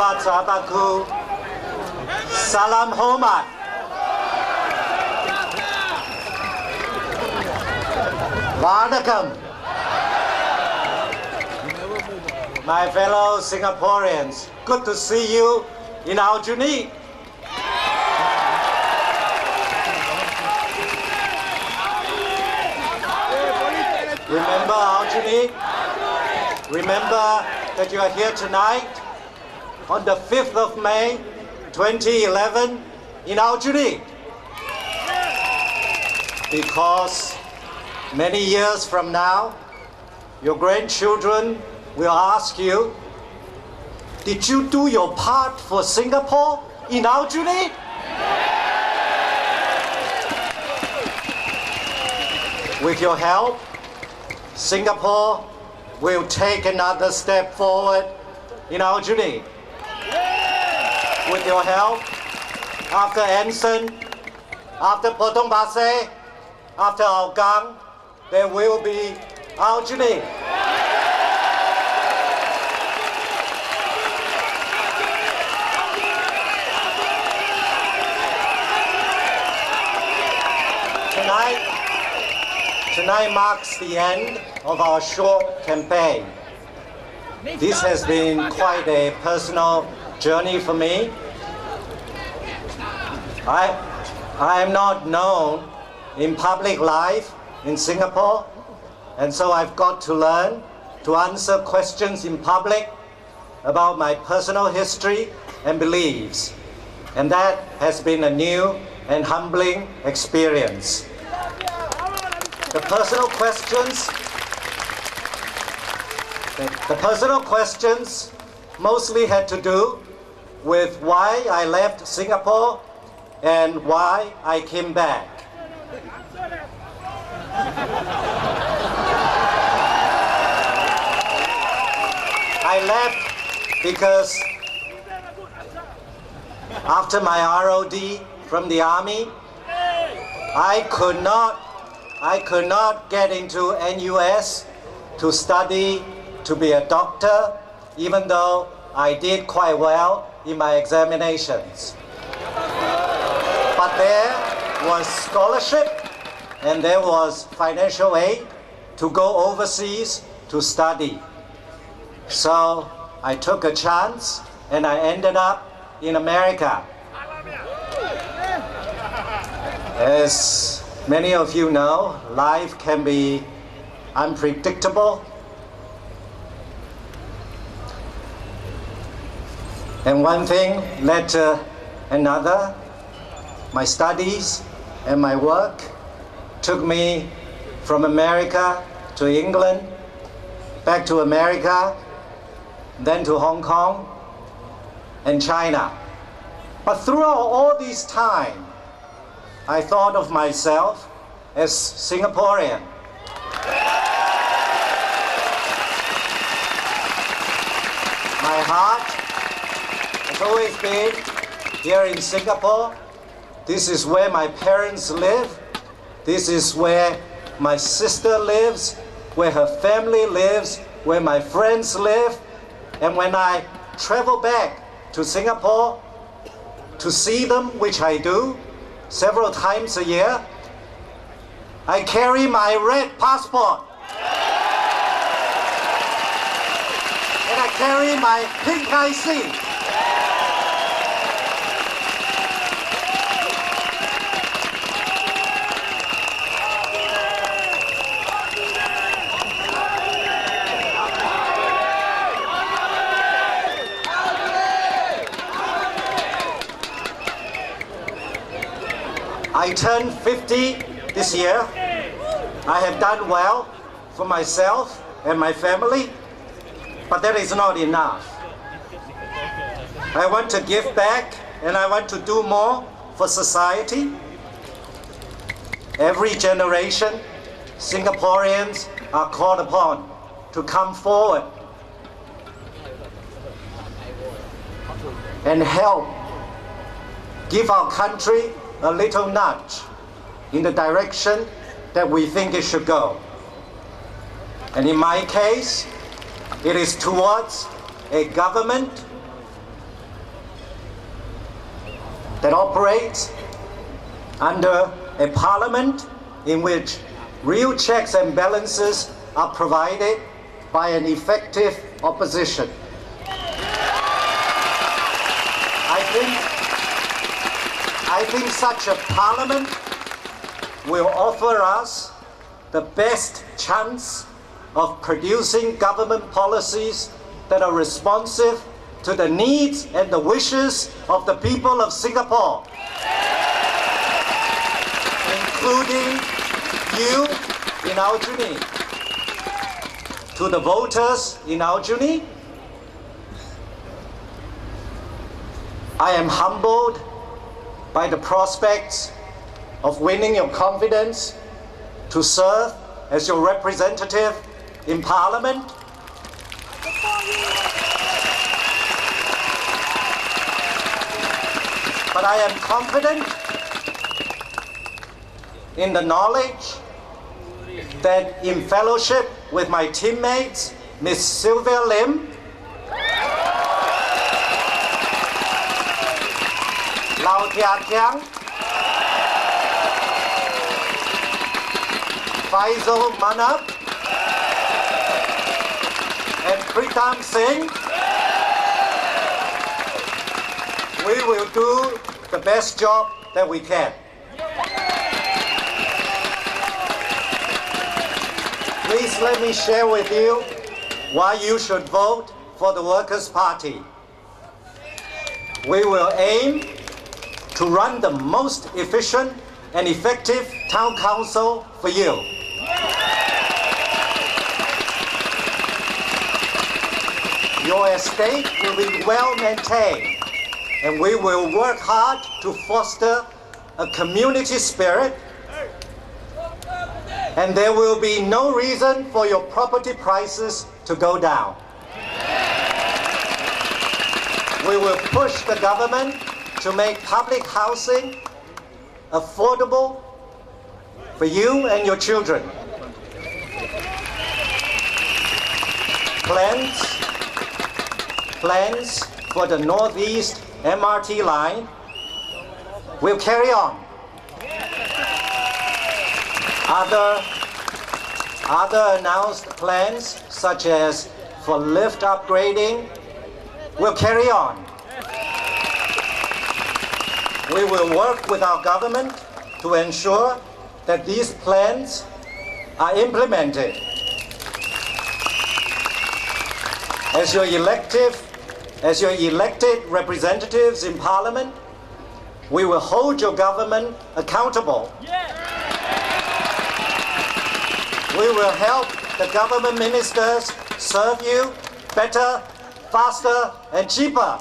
Selamat sahabatku. Salam hormat. Vanakkam. My fellow Singaporeans, good to see you in Aljunied. Remember Aljunied? Remember that you are here tonight on the 5th of May 2011 in Aljunied. Because many years from now, your grandchildren will ask you, did you do your part for Singapore in Aljunied? With your help, Singapore will take another step forward in Aljunied. With your help, after Anson, after Potong Pasir, after Hougang, there will be Aljunied. Tonight marks the end of our short campaign. This has been quite a personal journey for me. I am not known in public life in Singapore, and so I've got to learn to answer questions in public about my personal history and beliefs. And that has been a new and humbling experience. The personal questions mostly had to do with why I left Singapore and why I came back. I left because after my ROD from the army, I could not get into NUS to study to be a doctor, even though I did quite well in my examinations. But there was scholarship and there was financial aid to go overseas to study. So I took a chance and I ended up in America. As many of you know, life can be unpredictable. And one thing led to another. My studies and my work took me from America to England, back to America, then to Hong Kong and China. But throughout all this time, I thought of myself as Singaporean. My heart has always been here in Singapore. This is where my parents live. This is where my sister lives, where her family lives, where my friends live. And when I travel back to Singapore to see them, which I do several times a year, I carry my red passport. And I carry my pink IC. I turned 50 this year. I have done well for myself and my family, but that is not enough. I want to give back and I want to do more for society. Every generation, Singaporeans are called upon to come forward and help give our country a little nudge in the direction that we think it should go. And in my case, it is towards a government that operates under a parliament in which real checks and balances are provided by an effective opposition. I think such a parliament will offer us the best chance of producing government policies that are responsive to the needs and the wishes of the people of Singapore, including you in Aljunied. To the voters in Aljunied, I am humbled by the prospects of winning your confidence to serve as your representative in Parliament. But I am confident in the knowledge that in fellowship with my teammates, Ms. Sylvia Lim, Lau Tia Kiang, Faisal Manap, and Pritam Singh, we will do the best job that we can. Please let me share with you why you should vote for the Workers' Party. We will aim to run the most efficient and effective town council for you. Your estate will be well maintained, and we will work hard to foster a community spirit, and there will be no reason for your property prices to go down. We will push the government to make public housing affordable for you and your children. Plans for the Northeast MRT line will carry on. Other announced plans, such as for lift upgrading, will carry on. We will work with our government to ensure that these plans are implemented. As your elected representatives in Parliament, we will hold your government accountable. We will help the government ministers serve you better, faster, and cheaper.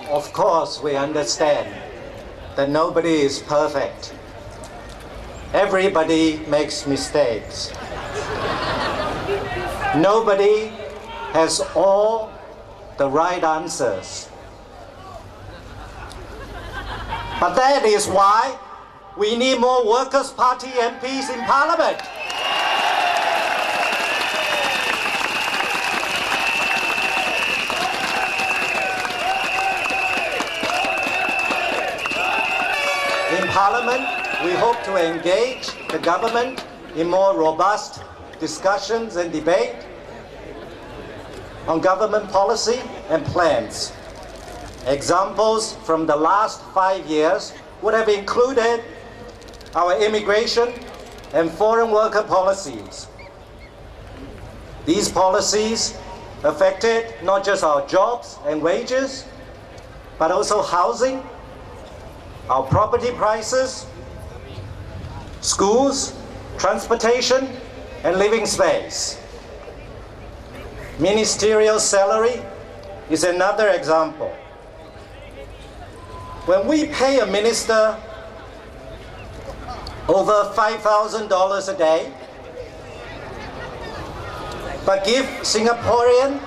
Of course, we understand that nobody is perfect. Everybody makes mistakes. Nobody has all the right answers. But that is why we need more Workers' Party MPs in Parliament. In Parliament, we hope to engage the government in more robust discussions and debate on government policy and plans. Examples from the last 5 years would have included our immigration and foreign worker policies. These policies affected not just our jobs and wages, but also housing, our property prices, schools, transportation, and living space. Ministerial salary is another example. When we pay a minister over $5,000 a day, but give a Singaporean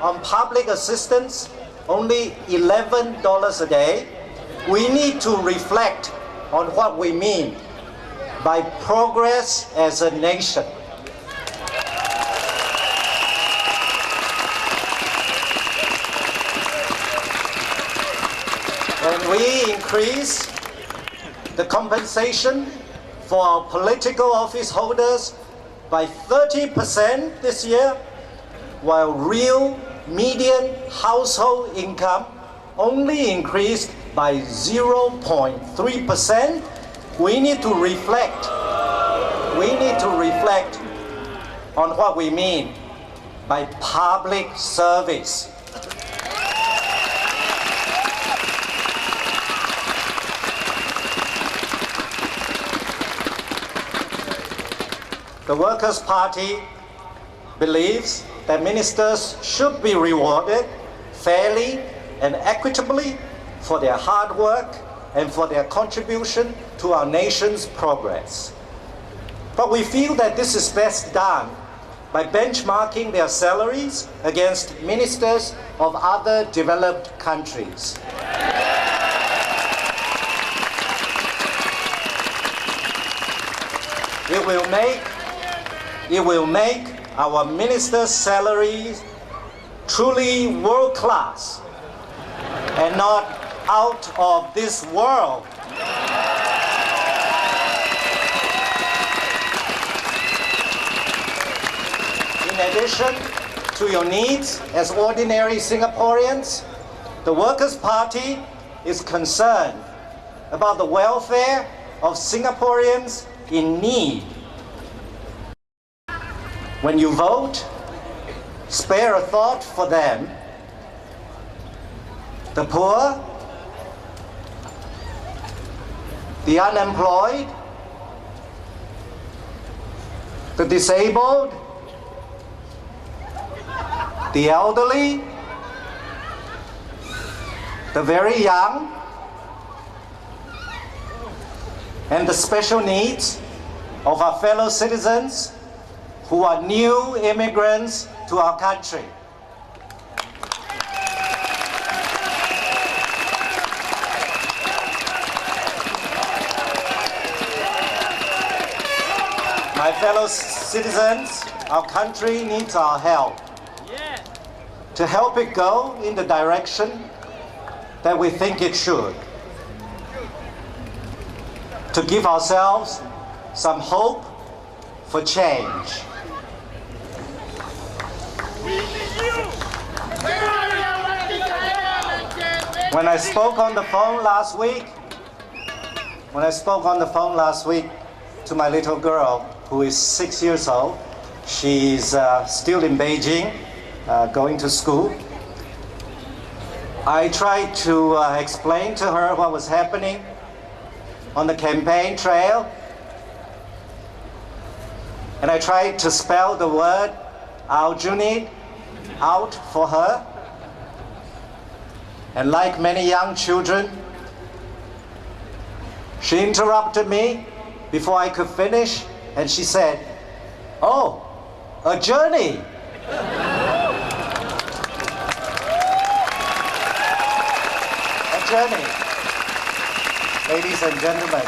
on public assistance only $11 a day, we need to reflect on what we mean by progress as a nation. When we increase the compensation for our political office holders by 30% this year, while real median household income only increased by 0.3%, we need to reflect on what we mean by public service. The Workers' Party believes that ministers should be rewarded fairly and equitably for their hard work and for their contribution to our nation's progress. But we feel that this is best done by benchmarking their salaries against ministers of other developed countries. It will make our ministers' salaries truly world-class and not out of this world. In addition to your needs as ordinary Singaporeans, the Workers' Party is concerned about the welfare of Singaporeans in need. When you vote, spare a thought for them. The poor, the unemployed, the disabled, the elderly, the very young, and the special needs of our fellow citizens who are new immigrants to our country. My fellow citizens, our country needs our help. To help it go in the direction that we think it should. To give ourselves some hope for change. When I spoke on the phone last week to my little girl, who is 6 years old, she's still in Beijing, going to school. I tried to explain to her what was happening on the campaign trail, and I tried to spell the word Aljunied out for her. And like many young children, she interrupted me before I could finish, and she said, "Oh, a journey." A journey. Ladies and gentlemen,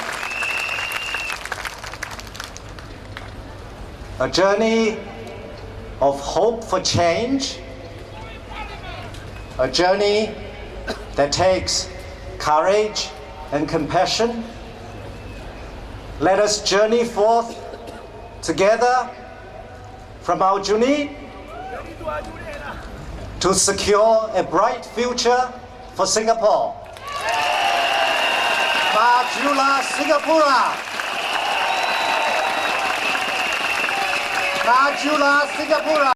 a journey of hope for change, a journey that takes courage and compassion. Let us journey forth together from Aljunied to secure a bright future for Singapore. Majulah Singapura! Majulah Singapura!